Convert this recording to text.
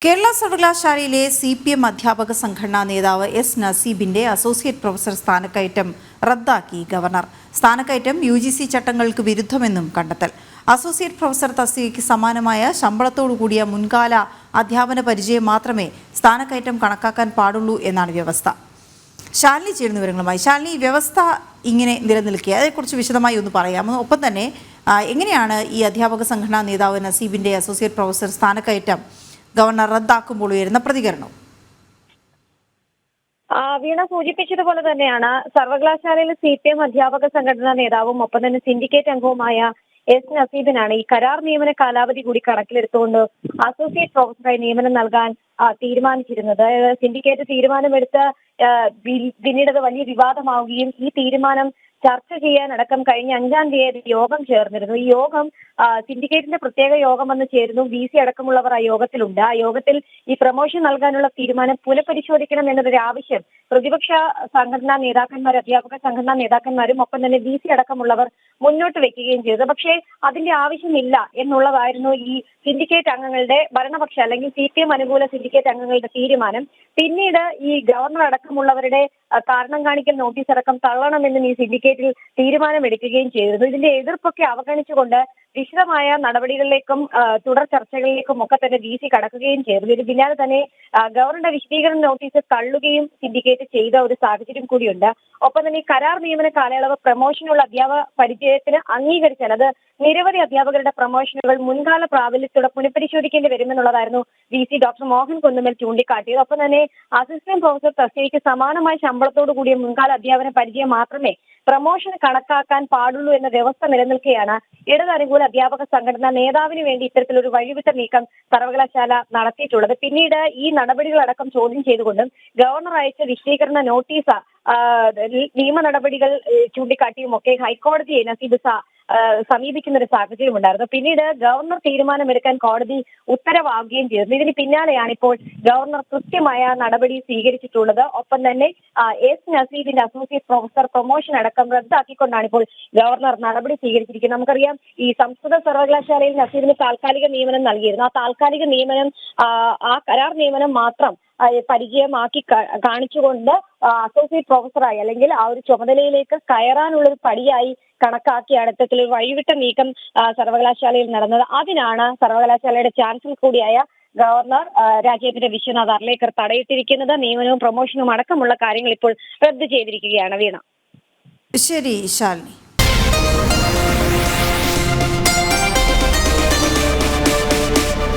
കേരള സർവകലാശാലയിലെ CPM അധ്യാപക സംഘടനാ നേതാവ് എസ് നസീബിന്റെ അസോസിയേറ്റ് പ്രൊഫസർ സ്ഥാനക്കയറ്റം റദ്ദാക്കി ഗവർണർ. സ്ഥാനക്കയറ്റം UGC ചട്ടങ്ങൾക്ക് വിരുദ്ധമെന്നും കണ്ടെത്തൽ. അസോസിയേറ്റ് പ്രൊഫസർ തസ്തികയ്ക്ക് സമാനമായ ശമ്പളത്തോടുകൂടിയ മുൻകാല അധ്യാപന പരിചയം മാത്രമേ സ്ഥാനക്കയറ്റം കണക്കാക്കാൻ പാടുള്ളൂ എന്നാണ് വ്യവസ്ഥ. ശാലിനി ചേരുന്ന വിവരങ്ങളുമായി. ശാലിനി, വ്യവസ്ഥ ഇങ്ങനെ നിലനിൽക്കുക, അതേക്കുറിച്ച് വിശദമായി ഒന്ന് പറയാമോ? ഒപ്പം തന്നെ എങ്ങനെയാണ് ഈ അധ്യാപക സംഘടനാ നേതാവ് നസീബിന്റെ അസോസിയേറ്റ് പ്രൊഫസർ സ്ഥാനക്കയറ്റം ഗവർണർ റദ്ദാക്കുമ്പോൾ ഉയരുന്ന പ്രതികരണം? വീണ സൂചിപ്പിച്ചതുപോലെ തന്നെയാണ് സർവകലാശാലയിലെ CPM അധ്യാപക സംഘടനാ നേതാവും ഒപ്പം തന്നെ സിൻഡിക്കേറ്റ് അംഗവുമായ എസ് നസീബിനാണ് ഈ കരാർ നിയമന കാലാവധി കൂടി കണക്കിലെടുത്തുകൊണ്ട് അസോസിയേറ്റ് പ്രൊഫസറായി നിയമനം നൽകാൻ തീരുമാനിച്ചിരുന്നത്. സിൻഡിക്കേറ്റ് തീരുമാനമെടുത്ത് പിന്നീട് അത് വലിയ വിവാദമാവുകയും ഈ തീരുമാനം ചർച്ച ചെയ്യാനടക്കം കഴിഞ്ഞ 5-ാം തീയതി യോഗം ചേർന്നിരുന്നു. ഈ യോഗം സിൻഡിക്കേറ്റിന്റെ പ്രത്യേക യോഗം വന്ന് ചേരുന്നു. VC അടക്കമുള്ളവർ ആ യോഗത്തിലുണ്ട്. ആ യോഗത്തിൽ ഈ പ്രൊമോഷൻ നൽകാനുള്ള തീരുമാനം പുനഃപരിശോധിക്കണം എന്നൊരു ആവശ്യം പ്രതിപക്ഷ സംഘടനാ നേതാക്കന്മാർ, അധ്യാപക സംഘടനാ നേതാക്കന്മാരും ഒപ്പം തന്നെ VC അടക്കമുള്ളവർ മുന്നോട്ട് വെക്കുകയും ചെയ്തു. പക്ഷേ അതിന്റെ ആവശ്യമില്ല എന്നുള്ളതായിരുന്നു ഈ സിൻഡിക്കേറ്റ് അംഗങ്ങളുടെ ഭരണപക്ഷ അല്ലെങ്കിൽ CPM അനുകൂല സിൻഡിക്കേറ്റ് അംഗങ്ങളുടെ തീരുമാനം. പിന്നീട് ഈ ഗവർണർ അടക്കമുള്ളവരുടെ കാരണം കാണിക്കൽ നോട്ടീസ് അടക്കം തള്ളണമെന്നും ഈ സിൻഡിക്കേറ്റിൽ തീരുമാനമെടുക്കുകയും ചെയ്തിരുന്നു. ഇതിന്റെ എതിർപ്പൊക്കെ അവഗണിച്ചുകൊണ്ട് വിശദമായ നടപടികളിലേക്കും തുടർ ചർച്ചകളിലേക്കും ഒക്കെ തന്നെ VC കടക്കുകയും ചെയ്തു. ഇതിന് പിന്നാലെ തന്നെ ഗവർണറുടെ വിശദീകരണ നോട്ടീസ് തള്ളുകയും സിൻഡിക്കേറ്റ് ചെയ്ത ഒരു സാഹചര്യം കൂടിയുണ്ട്. ഒപ്പം തന്നെ ഈ കരാർ നിയമന കാലയളവ് പ്രൊമോഷനുള്ള അധ്യാപക പരിചയത്തിന് അംഗീകരിച്ചാൽ അത് നിരവധി അധ്യാപകരുടെ പ്രൊമോഷനുകൾ മുൻകാല പ്രാബല്യത്തോടെ പുനഃപരിശോധിക്കേണ്ടി വരുമെന്നുള്ളതായിരുന്നു VC ഡോക്ടർ മോഹൻ കുന്നുമ്മൽ ചൂണ്ടിക്കാട്ടിയത്. ഒപ്പം തന്നെ അസിസ്റ്റന്റ് പ്രൊഫസർ തസ്തികയ്ക്ക് സമാനമായ ശമ്പളത്തോടു കൂടിയ മുൻകാല അധ്യാപന പരിചയം മാത്രമേ പ്രൊമോഷൻ കണക്കാക്കാൻ പാടുള്ളൂ എന്ന വ്യവസ്ഥ നിലനിൽക്കുകയാണ് ഇടതനുകൂല അധ്യാപക സംഘടനാ നേതാവിന് വേണ്ടി ഇത്തരത്തിലൊരു വഴിവിട്ട നീക്കം സർവകലാശാല നടത്തിയിട്ടുള്ളത്. പിന്നീട് ഈ നടപടികളടക്കം ചോദ്യം ചെയ്തുകൊണ്ടും ഗവർണർ അയച്ച വിശദീകരണ നോട്ടീസ് നിയമ നടപടികൾ ചൂണ്ടിക്കാട്ടിയുമൊക്കെ ഹൈക്കോടതിയെ നസീബ് സമീപിക്കുന്ന ഒരു സാഹചര്യം ഉണ്ടായിരുന്നു. പിന്നീട് ഗവർണർ തീരുമാനമെടുക്കാൻ കോടതി ഉത്തരവാകുകയും ചെയ്തിരുന്നു. ഇതിന് പിന്നാലെയാണ് ഇപ്പോൾ ഗവർണർ കൃത്യമായ നടപടി സ്വീകരിച്ചിട്ടുള്ളത്. ഒപ്പം തന്നെ എസ് നസീബിന്റെ അസോസിയേറ്റ് പ്രൊഫസർ പ്രൊമോഷൻ അടക്കം റദ്ദാക്കിക്കൊണ്ടാണ് ഇപ്പോൾ ഗവർണർ നടപടി സ്വീകരിച്ചിരിക്കുന്നത്. നമുക്കറിയാം, ഈ സംസ്കൃത സർവകലാശാലയിൽ നസീബിന് താൽക്കാലിക നിയമനം നൽകിയിരുന്നു. ആ താൽക്കാലിക നിയമനം, ആ കരാർ നിയമനം മാത്രം പരിചയമാക്കി കാണിച്ചുകൊണ്ട് അസോസിയേറ്റ് പ്രൊഫസറായി അല്ലെങ്കിൽ ആ ഒരു ചുമതലയിലേക്ക് കയറാനുള്ള ഒരു പടിയായി കണക്കാക്കിയാണ് ഇത്തരത്തിലൊരു വഴിവിട്ട നീക്കം സർവകലാശാലയിൽ നടന്നത്. അതിനാണ് സർവകലാശാലയുടെ ചാൻസലർ കൂടിയായ ഗവർണർ രാജേന്ദ്ര വിശ്വനാഥ് അർലേക്കർ തടയിട്ടിരിക്കുന്നത്. നിയമനവും പ്രൊമോഷനും അടക്കമുള്ള കാര്യങ്ങൾ ഇപ്പോൾ റദ്ദു ചെയ്തിരിക്കുകയാണ്. വീണ. ശരി ശാലിനി.